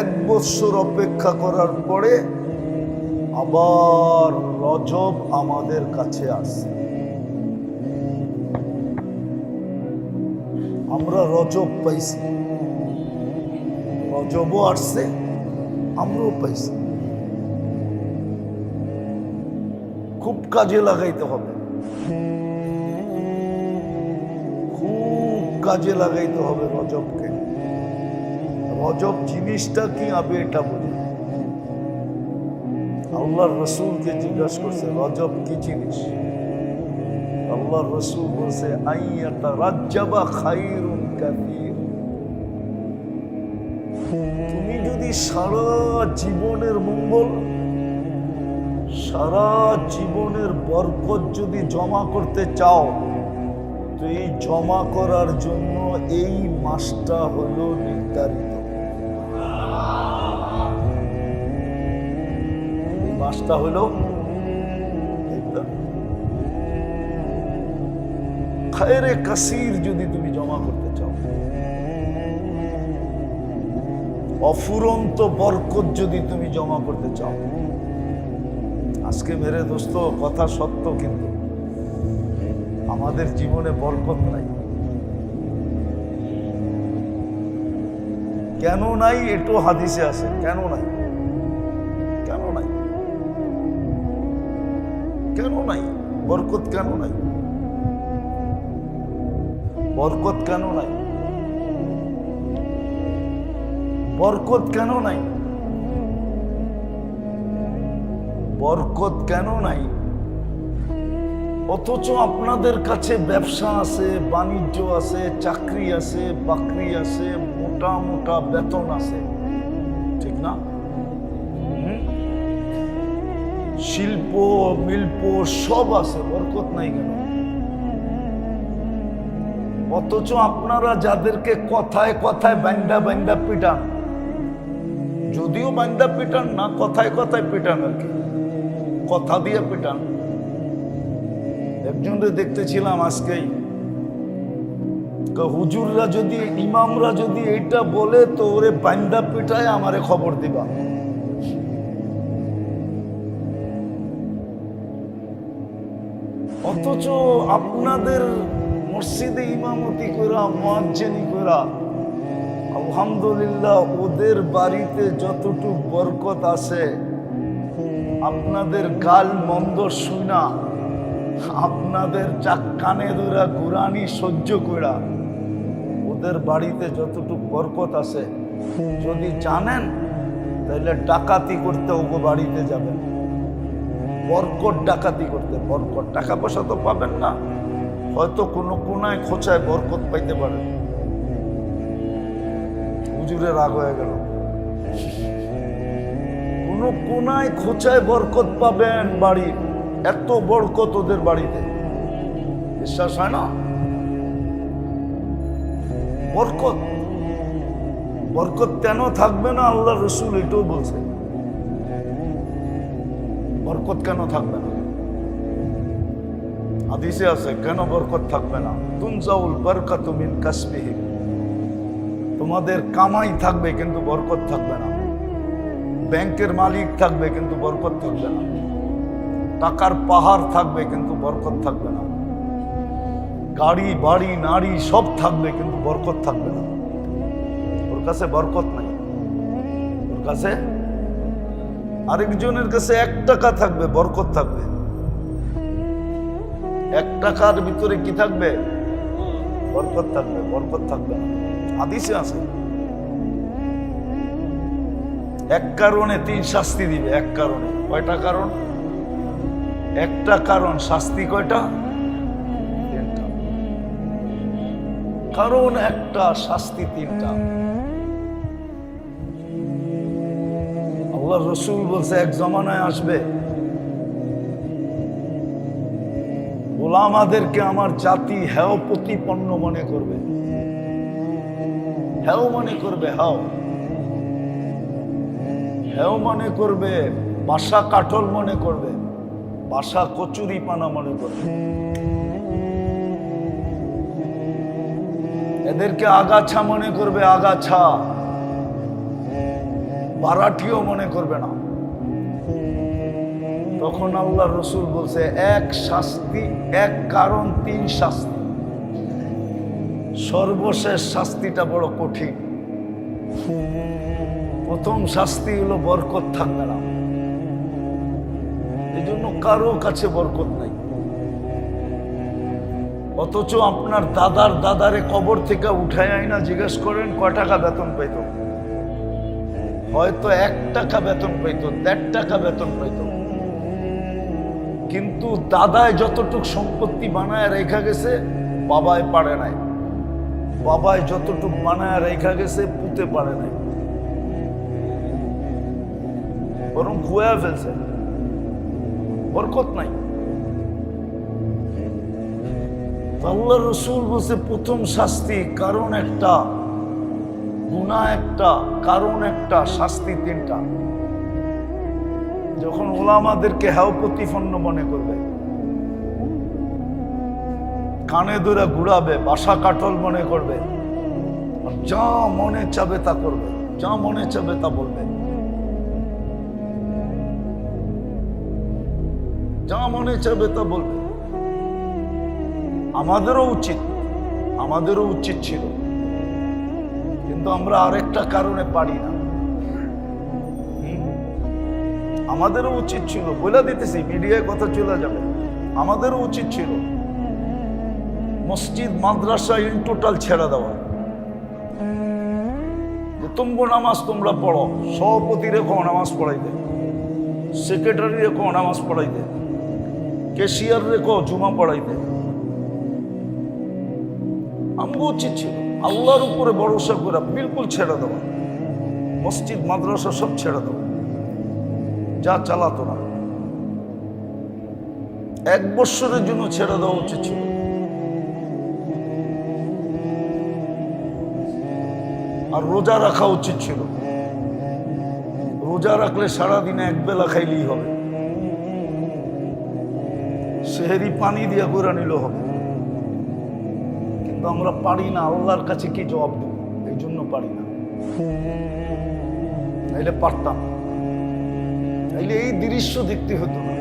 এক বছর অপেক্ষা করার পরে আবার রজব আমাদের কাছে আসে। আমরা রজব পাইছি, রজবও আসছে, আমরাও পাইছি। খুব কাজে লাগাইতে হবে, খুব কাজে লাগাইতে হবে রজবকে। রজব জিনিসটা কি আমি এটা বলি। আল্লাহর রসুলকে জিজ্ঞাসা করছে রজব কি জিনিস। আল্লাহর রসুল বলছে আইয়াতা রাজ্জাবা খায়রুন কাসীর। তুমি যদি সারা জীবনের মঙ্গল, সারা জীবনের বরকত যদি জমা করতে চাও, তো এই জমা করার জন্য এই মাসটা হলো নির্ধারিত। এই মাসটা হলো খায়রে কাসীর যদি তুমি জমা করতে চাও, অফুরন্ত বরকত যদি তুমি জমা করতে চাও। আজকে মেরে দোস্ত কথা সত্য, কিন্তু আমাদের জীবনে বরকত নাই। কেন নাই এটাও হাদিসে আছে। কেন নাই, কেন নাই, কেন নাই বরকত? কেন নাই বরকত? কেন নাই বরকত? কেন নাই বরকত? কেন নাই? অথচ আপনাদের কাছে ব্যবসা আছে, বাণিজ্য আছে, চাকরি আছে, বাকরি আছে, মোটা মোটা বেতন আছে, ঠিক না? শিল্প মিল্প সব আছে, বরকত নাই কেন? অথচ আপনারা যাদেরকে কথায় কথায় বান্দা বান্দা পিটান, যদিও বান্দা পিটান না, কথায় কথায় পিটান আর কি, কথা দিয়ে পিটান। একজনকে দেখতেছিলাম আজকেই, হুজুররা যদি, ইমামরা যদি এটা বলে তো ওরে বান্দা পিটায় আমারে খবর দিবা। অথচ আপনাদের মসজিদে ইমামতি করা, মুয়াজ্জিনি করা, আলহামদুলিল্লাহ ওদের বাড়িতে যতটুকু বরকত আছে, আপনাদের গাল মন্দ শুনা, আপনাদের কানে ধরা কুরআনি সহ্য করা, ওদের বাড়িতে যতটুকু বরকত আছে, যদি জানেন তাহলে ডাকাতি করতে ওগো বাড়িতে যাবেন। বরকত ডাকাতি করতে, বরকত টাকা পয়সা তো পাবেন না, হয়তো কোনো কোনায় খোঁচায় বরকত পাইতে পারেন। হুজুরের রাগ হয়ে গেল। কোনো কোনায় খোঁচায় বরকত পাবেন বাড়ির, এত বরকত ওদের বাড়িতে, বিশ্বাস হয় না? বরকত, বরকত কেন থাকবে না? আল্লাহ রসুল এটাও বলছে, বরকত কেন থাকবে না? হাদিসে আছে কেন বরকত থাকবে না। তুনজাউল বারকাতু মিন কাসবিহিম, তোমাদের কামাই থাকবে কিন্তু বরকত থাকবে না। ব্যাংকের মালিক থাকবে কিন্তু বরকত থাকবে না। টাকার পাহাড় থাকবে কিন্তু বরকত থাকবে না। গাড়ি বাড়ি নারী সব থাকবে কিন্তু বরকত থাকবে না। ওর কাছে বরকত নাই। ওর কাছে, আরেকজনের কাছে 1 টাকা থাকবে, বরকত থাকবে। 1 টাকার ভিতরে কি থাকবে? বরকত থাকবে, বরকত থাকবে না। হাদিসে আছে 1 কারণে 3 শাস্তি দিবে। 1 কারণে, কয়টা কারণ? 1টা কারণ, শাস্তি কয়টা? 3টা। কারণ 1টা, শাস্তি 3টা। আল্লাহ রসুল বলছে এক জমানায় আসবে, গোলামাদেরকে আমার জাতি হেয় প্রতিপন্ন মনে করবে। হেয় মনে করবে, হেয় মনে করবে, বাসা কাঠল মনে করবে, বাসা কচুরি পানা মনে করবে। এদেরকে আগাছা মনে করবে, আগাছা। ভাড়াটিও মনে করবে না। তখন আল্লাহ রসুল বলছে, এক শাস্তি, এক কারণ, তিন শাস্তি। সর্বশেষ শাস্তিটা বড় কঠিন। প্রথম শাস্তি হলো বরকত থাকবে না। এই জন্য কারো কাছে বরকত নাই। অথচ আপনার দাদার দাদারে কবর থেকে উঠায় আইনা জিজ্ঞেস করেন কয় টাকা বেতন পাইত, হয়তো 1 টাকা বেতন পাইত, 1.5 টাকা বেতন পাইত। কিন্তু দাদায় যতটুক সম্পত্তি বানায় রেখা গেছে বাবায় পারে নাই, বাবায় যতটুক বানায় রেখা গেছে পুঁতে পারে নাই, বরং খুয়া ফেলছে। বরকত নাই। আল্লাহ রসুল বলছে প্রথম শাস্তি, কারণ একটা, গুনাহ একটা, কারণ একটা, শাস্তি 3টা। যখন ওলামাদেরকে হেও প্রতিপন্ন মনে করবে, কানে ধরে ঘুরাবে, বাসা কাটল মনে করবে, যা মনে চাবে তা করবে, যা মনে চাবে তা বলবে, যা মনে চাবে তা বলবে। আমাদেরও উচিত ছিল, কিন্তু আমরা আরেকটা কারণে পারি না। আমাদেরও উচিত ছিল, বলে দিতেছি, মিডিয়ায় কথা চলে যাবে। আমাদেরও উচিত ছিল মসজিদ মাদ্রাসা ইন টোটাল ছেড়ে দেওয়া। তোমরা নামাজ তোমরা পড়ো, সভাপতি রেখো নামাজ পড়াইতে, সেক্রেটারি রেখো নামাজ পড়াইতে, ক্যাশিয়ার রেখো জুমা পড়াইতে। আমগো উচিত ছিল আল্লাহর উপরে ভরসা করে বিলকুল ছেড়ে দেওয়া, মসজিদ মাদ্রাসা সব ছেড়ে দেওয়া, যা চালাতো না 1 বছরের জন্য ছেড়ে দেওয়া উচিত ছিল। আর রোজা রাখা উচিত ছিল। রোজা রাখলে সারাদিনে 1 বেলা খাইলেই হবে, সেহেরি পানি দিয়ে করে নিলেও হবে। কিন্তু আমরা পারি না, আল্লাহর কাছে কি জবাব দেব? এই জন্য পারি না। নাইলে পারতাম, নাইলে এই দৃশ্য দেখতে হতো না।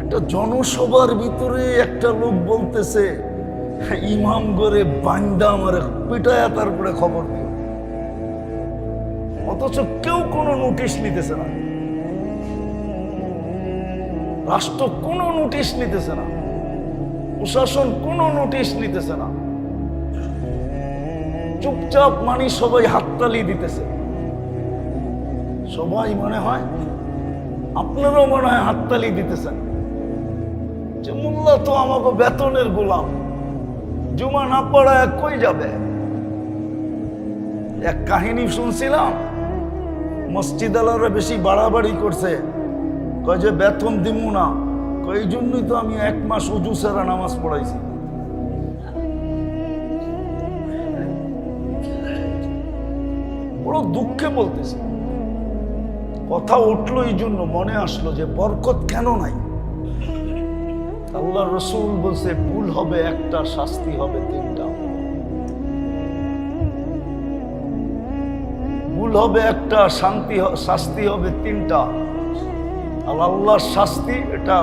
একটা জনসভার ভিতরে একটা লোক বলতেছে, ইমাম করে বান্দা আমার পিটায়া তারপরে খবর দিও, অথচ কেউ কোনো নোটিশ নিতেছে না, রাষ্ট্র কোনো নোটিশ নিতেছে না, প্রশাসন কোনো নোটিশ নিতেছে না। চুপচাপ মানি সবাই হাততালি দিতেছে। সবাই মনে হয়, আপনারাও মনে হয় হাততালি দিতেছেন যে মোল্লা তো আমাকে বেতনের গোলাম, জুমা না পড়ায় কই যাবে। এক কাহিনী শুনছিলাম, মসজিদ আলারা বেশি বাড়াবাড়ি করছে, কয় যে বেতন দিমু না, এই জন্যই তো আমি 1 মাস অজু ছাড়া নামাজ পড়াইছি। বড় দুঃখে বলতেছি, কথা উঠলো এই জন্য মনে আসলো যে বরকত কেন নাই। আল্লাহ রসুল বলছে ভুল হবে একটা, শাস্তি হবে 3টা। ভুল হবে একটা, শাস্তি হবে 3টা। আর আল্লাহর শাস্তি এটা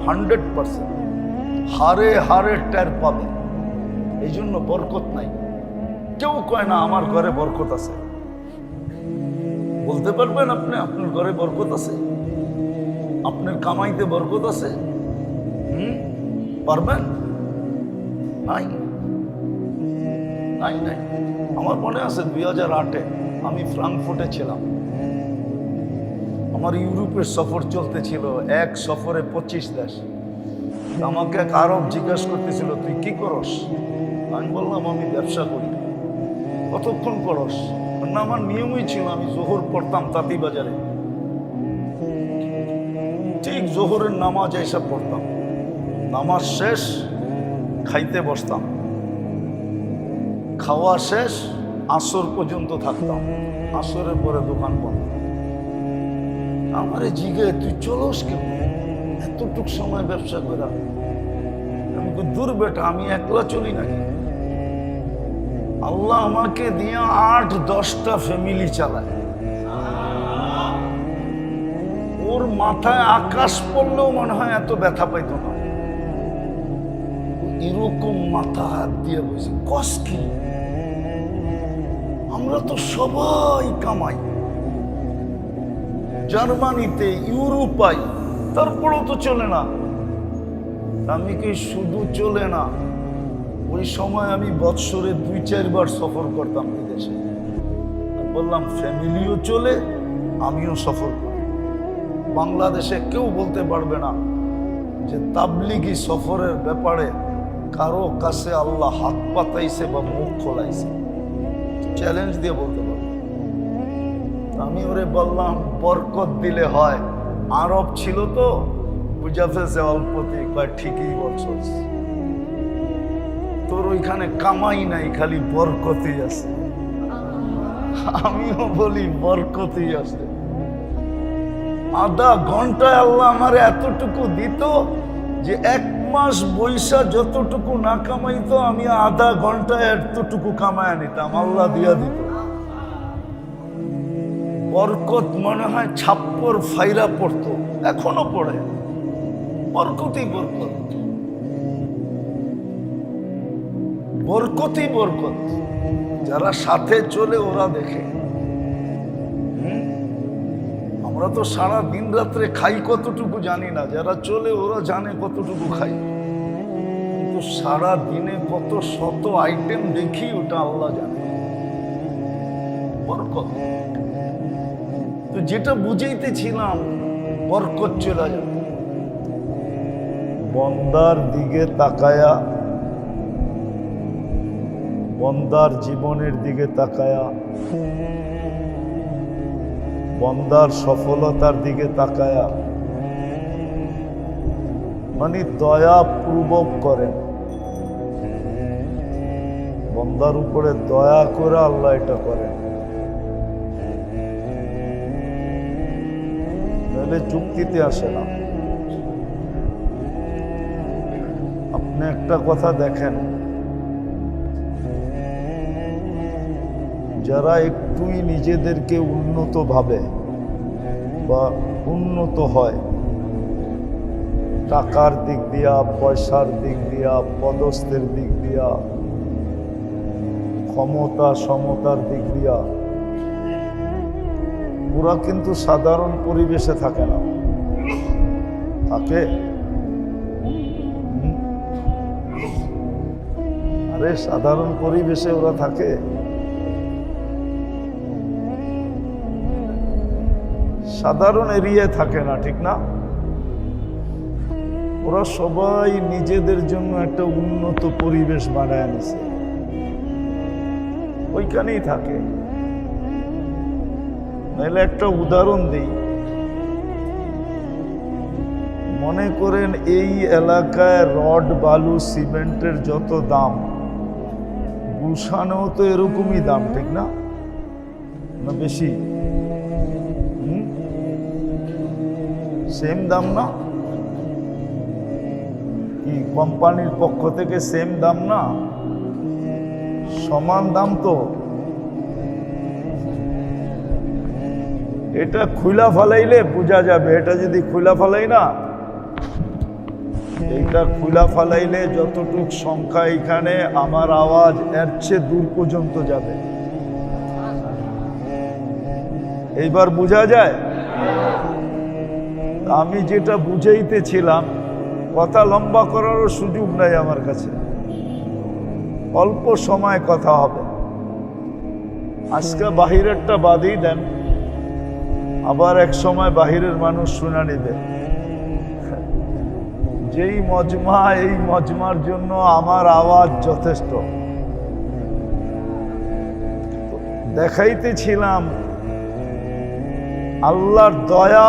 100%, হারে হারে টের পাবে। এই জন্য বরকত নাই। কেউ কয় না আমার ঘরে বরকত আছে। বলতে পারবেন আপনি আপনার ঘরে বরকত আছে? আপনার কামাইতে বরকত আছে? পারবেন? নাই নাই নাই। আমার মনে আছে 2008-এ আমি ফ্রাঙ্কফুর্টে ছিলাম। আমার ইউরোপের সফর চলতেছিল, এক সফরে 25 দেশ। আমাকে এক আরব জিজ্ঞেস করতেছিল তুই কি করস? আমি বললাম আমি ব্যবসা করি। কতক্ষণ করস? না আমার নিয়মই ছিল আমি জোহর পড়তাম তাঁতিবাজারে, ঠিক জোহরের নামাজ এসে পড়তাম, নামাজ শেষ খাইতে বসতাম, খাওয়া শেষ আসর পর্যন্ত থাকতাম, আসরের পরে দোকান বন্ধ। আমারে জিগে তুই চলোস কেন এতটুক সময় ব্যবসা করা? আমি দূর বেটা, আমি একলা চলি নাকি? আল্লাহ আমাকে দিয়ে 8-10টা ফ্যামিলি চালায়। মাথায় আকাশ পড়লেও মনে হয় এত ব্যথা পাইত না, এরকম মাথা হাত দিয়ে বসে কস কি। আমরা তো সবাই কামাই, জার্মানিতে, ইউরোপাই, তারপরেও তো চলে না। আমি কি শুধু চলে না, ওই সময় আমি বৎসরে 2-4 বার সফর করতাম বিদেশে। বললাম ফ্যামিলিও চলে, আমিও সফর করি। বাংলাদেশে কেউ বলতে পারবে না যে তাবলিগি সফরের ব্যাপারে কারো কাছে আল্লাহ হাত পাতাইছে বা মুখ খোলাইছে, চ্যালেঞ্জ দিয়ে বলতে পারবে। আমি ওরে বললাম বরকত দিলে হয়, আরব ছিল তো বুঝা ফেলছে অল্পতে, কয় ঠিকই বলছস, তোর ওইখানে কামাই নাই, খালি বরকতই আছে। আমিও বলি বরকতই আছে। আধা ঘন্টায় আল্লাহ আমার এতটুকু দিত যে 1 মাস বৈশা যতটুকু না কামাইতো আমি আধা ঘন্টায় এতটুকু কামায় নিতাম, আল্লাহ দিয়া দিত। বরকত মনে হয় ছাপ্পর ফাইরা পড়তো, এখনো পড়ে। বরকতই বরকত, বরকতই বরকত। যারা সাথে চলে ওরা দেখে। আমরা তো সারা দিন রাত্রে খাই কতটুকু জানি না, যারা চলে ওরা জানে কতটুকু খাই। কিন্তু সারা দিনে কত শত আইটেম দেখি ওটা আল্লাহ জানে। বরকত তো যেটা বুঝাইতেছিলাম, বরকত চলে যাবে। বন্দার দিকে তাকায়া, বন্দার জীবনের দিকে তাকায়া, বন্দার সফলতার দিকে তাকায়া, মানে দয়া পূর্বক করেন। বন্দার উপরে দয়া করে আল্লাহ এটা করেন, নাহলে যুক্তিতে আসে না। আপনি একটা কথা দেখেন, যারা একটুই নিজেদেরকে উন্নত ভাবে বা উন্নত হয়, টাকার দিক দিয়া, পয়সার দিক দিয়া, পদস্থের দিক দিয়া, ক্ষমতা সমতার দিক দিয়া, ওরা কিন্তু সাধারণ পরিবেশে থাকে না। থাকে? আরে সাধারণ পরিবেশে ওরা থাকে? সাধারণ এরিয়ায় থাকে না, ঠিক না? ওরা সবাই নিজেদের জন্য একটা উন্নত পরিবেশ বানায় নিছে, ওইখানেই থাকে। নাহলে একটা উদাহরণ দিই, মনে করেন এই এলাকায় রড বালু সিমেন্টের যত দাম, গুলশানেও তো এরকমই দাম, ঠিক না? না বেশি? সেম দাম না? কি কোম্পানির পক্ষ থেকে সেম দাম না? সমান দাম তো। এটা খুলা ফালাইলে বোঝা যাবে। এটা যদি খুলা ফালাই না, এইটা খুলা ফালাইলে যতটুক সংখ্যা এখানে, আমার আওয়াজ এর চেয়ে দূর পর্যন্ত যাবে। এইবার বোঝা যায়? আমি যেটা বুঝাইতেছিলাম, কথা লম্বা করারও সুযোগ নাই আমার কাছে, অল্প সময় কথা হবে। আজকে বাহিরেরটা বাদই দেন, আবার এক সময় বাহিরের মানুষ শুনে নিবে। যেই মজমা, এই মজমার জন্য আমার আওয়াজ যথেষ্ট। দেখাইতেছিলাম আল্লাহর দয়া,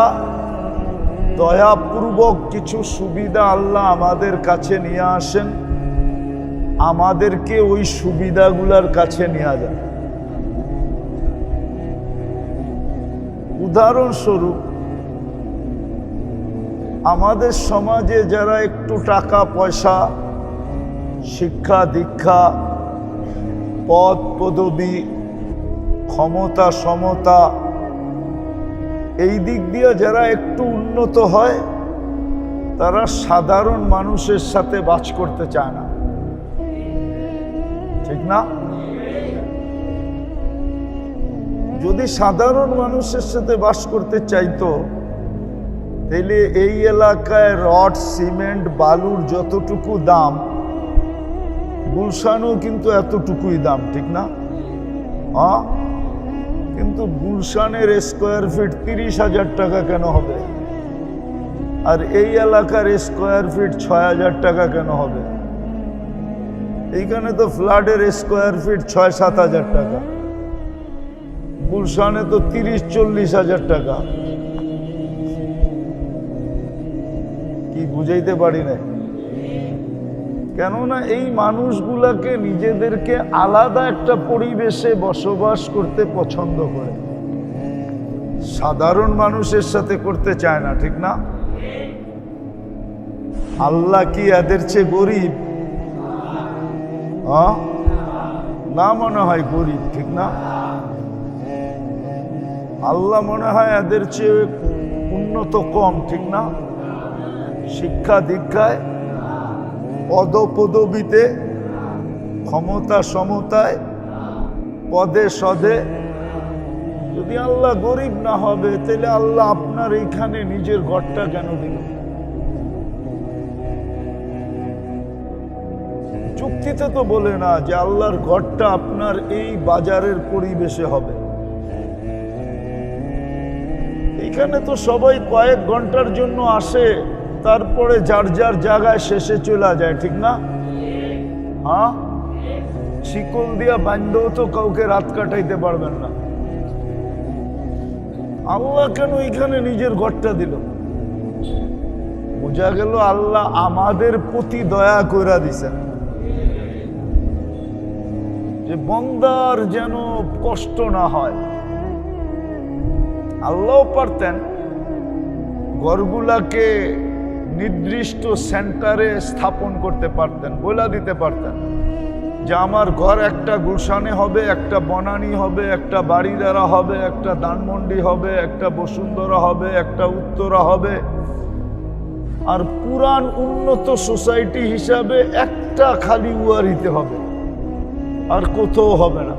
দয়াপূর্বক কিছু সুবিধা আল্লাহ আমাদের কাছে নিয়ে আসেন, আমাদেরকে ওই সুবিধাগুলোর কাছে নিয়ে যান। উদাহরণস্বরূপ, আমাদের সমাজে যারা একটু টাকা পয়সা, শিক্ষা দীক্ষা, পদ পদবি, ক্ষমতা সমতা, এই দিক দিয়ে যারা একটু উন্নত হয় তারা সাধারণ মানুষের সাথে বাস করতে চায় না, ঠিক না? যদি সাধারণ মানুষের সাথে বাস করতে চাইতো তাহলে এই এলাকায় রড, সিমেন্ট, বালুর যতটুকু দাম গুলশানও কিন্তু এতটুকুই দাম, ঠিক না? হ্যাঁ, কিন্তু গুলশানের স্কোয়ার ফিট 30,000 টাকা কেন হবে, আর এই এলাকার স্কোয়ার ফিট 6,000 টাকা কেন হবে? এইখানে তো ফ্ল্যাটের স্কোয়ার ফিট 6-7 হাজার টাকা, গুলশানে তো 30-40 হাজার টাকা। কি বুঝাইতে পারি না? কেননা এই মানুষগুলাকে নিজেদেরকে আলাদা একটা পরিবেশে বসবাস করতে পছন্দ করে, সাধারণ মানুষের সাথে করতে চায় না, ঠিক না? আল্লাহ কি এদের চেয়ে গরিব? না, মনে হয় গরিব, ঠিক না? আল্লাহ মনে হয় এদের চেয়ে উন্নত কম, ঠিক না? শিক্ষা দীক্ষায়, পদপদবিতে, ক্ষমতা সমতায়, পদে সদে। যদি আল্লাহ গরিব না হবে তাহলে আল্লাহ আপনার এইখানে নিজের ঘরটা কেন দিল? চুক্তিতে তো বলে না যে আল্লাহর ঘরটা আপনার এই বাজারের পরিবেশে হবে। এখানে তো সবাই কয়েক ঘন্টার জন্য আসে, তারপরে যার যার জায়গায় শেষে চলে যায়, ঠিক না? হ্যাঁ, শিকল দিয়া বান্ধেও তো কাউকে রাত কাটাইতে পারবেন না। আল্লাহ কেন এখানে নিজের ঘরটা দিল? বোঝা গেল আল্লাহ আমাদের প্রতি দয়া কইরা দিছেন যে বন্দার যেন কষ্ট না হয়। আল্লাহও পারতেন ঘরগুলাকে নির্দিষ্ট সেন্টারে স্থাপন করতে পারতেন, বলে দিতে পারতেন যে আমার ঘর একটা গুলশানে হবে, একটা বনানী হবে, একটা বাড়িদারা হবে, একটা ধানমন্ডি হবে, একটা বসুন্ধরা হবে, একটা উত্তরা হবে, আর পুরান উন্নত সোসাইটি হিসাবে একটা খালি উয়ারিতে হবে, আর কোথাও হবে না।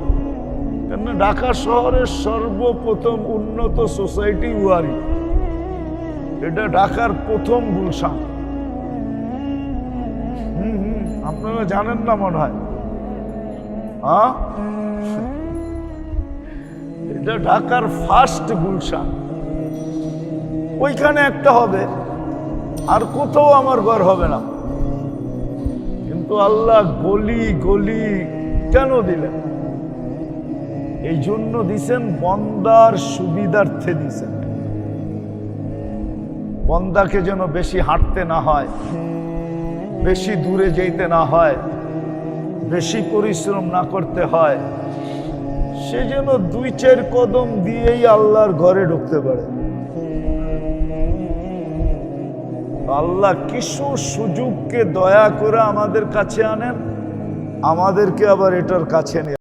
কেননা ঢাকা শহরের সর্বপ্রথম উন্নত সোসাইটি উয়ারি, এটা ঢাকার প্রথম গুলশান। আপনারা জানেন না মনে হয়? এটা ঢাকার ফার্স্ট গুলশান, ওইখানে একটা হবে, আর কোথাও আমার ঘর হবে না। কিন্তু আল্লাহ গলি গলি কেন দিলেন? এই জন্য দিছেন বন্দার সুবিধার্থে দিছেন, বন্দাকে যেন বেশি হাঁটতে না হয়, বেশি দূরে যেতে না হয়, বেশি পরিশ্রম না করতে হয়, সে যেন 2-4 কদম দিয়েই আল্লাহর ঘরে ঢুকতে পারে। আল্লাহ কিছু সুযোগকে দয়া করে আমাদের কাছে আনেন, আমাদেরকে আবার এটার কাছে নিয়ে